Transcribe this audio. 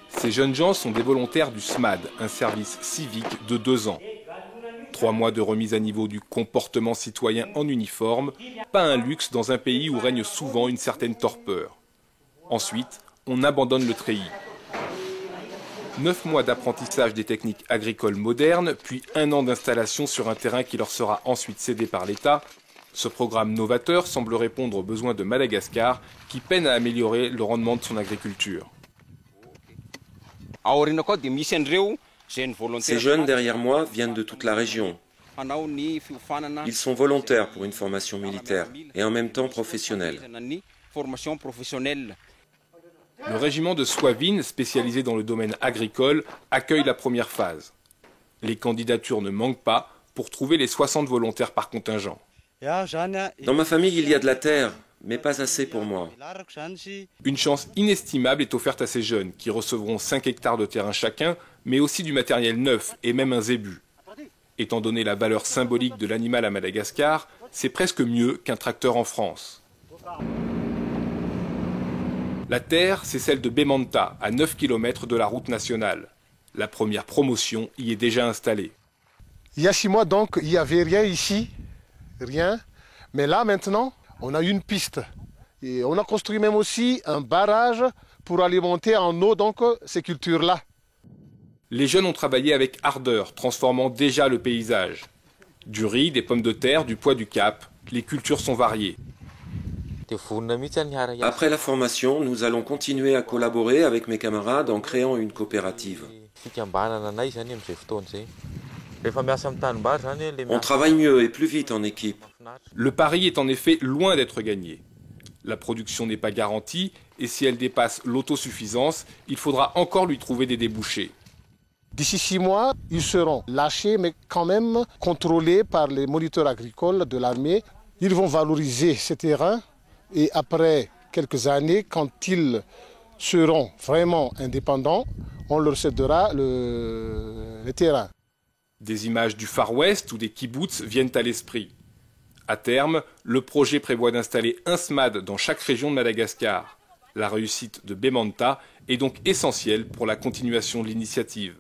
Ces jeunes gens sont des volontaires du SMAD, un service civique de 2 ans. 3 mois de remise à niveau du comportement citoyen en uniforme, pas un luxe dans un pays où règne souvent une certaine torpeur. Ensuite, on abandonne le treillis. 9 mois d'apprentissage des techniques agricoles modernes, puis 1 an d'installation sur un terrain qui leur sera ensuite cédé par l'État. Ce programme novateur semble répondre aux besoins de Madagascar, qui peine à améliorer le rendement de son agriculture. Ces jeunes derrière moi viennent de toute la région. Ils sont volontaires pour une formation militaire et en même temps professionnelle. Le régiment de Swavin, spécialisé dans le domaine agricole, accueille la première phase. Les candidatures ne manquent pas pour trouver les 60 volontaires par contingent. Dans ma famille, il y a de la terre, mais pas assez pour moi. Une chance inestimable est offerte à ces jeunes, qui recevront 5 hectares de terrain chacun, mais aussi du matériel neuf et même un zébu. Étant donné la valeur symbolique de l'animal à Madagascar, c'est presque mieux qu'un tracteur en France. La terre, c'est celle de Bemanta, à 9 km de la route nationale. La première promotion y est déjà installée. Il y a 6 mois, donc, il n'y avait rien ici, rien. Mais là, maintenant, on a une piste. Et on a construit même aussi un barrage pour alimenter en eau donc, ces cultures-là. Les jeunes ont travaillé avec ardeur, transformant déjà le paysage. Du riz, des pommes de terre, du pois du Cap, les cultures sont variées. Après la formation, nous allons continuer à collaborer avec mes camarades en créant une coopérative. On travaille mieux et plus vite en équipe. Le pari est en effet loin d'être gagné. La production n'est pas garantie et si elle dépasse l'autosuffisance, il faudra encore lui trouver des débouchés. D'ici 6 mois, ils seront lâchés, mais quand même contrôlés par les moniteurs agricoles de l'armée. Ils vont valoriser ces terrains et après quelques années, quand ils seront vraiment indépendants, on leur cédera les terrains. Des images du Far West ou des kibboutz viennent à l'esprit. À terme, le projet prévoit d'installer un SMAD dans chaque région de Madagascar. La réussite de Bemanta est donc essentielle pour la continuation de l'initiative.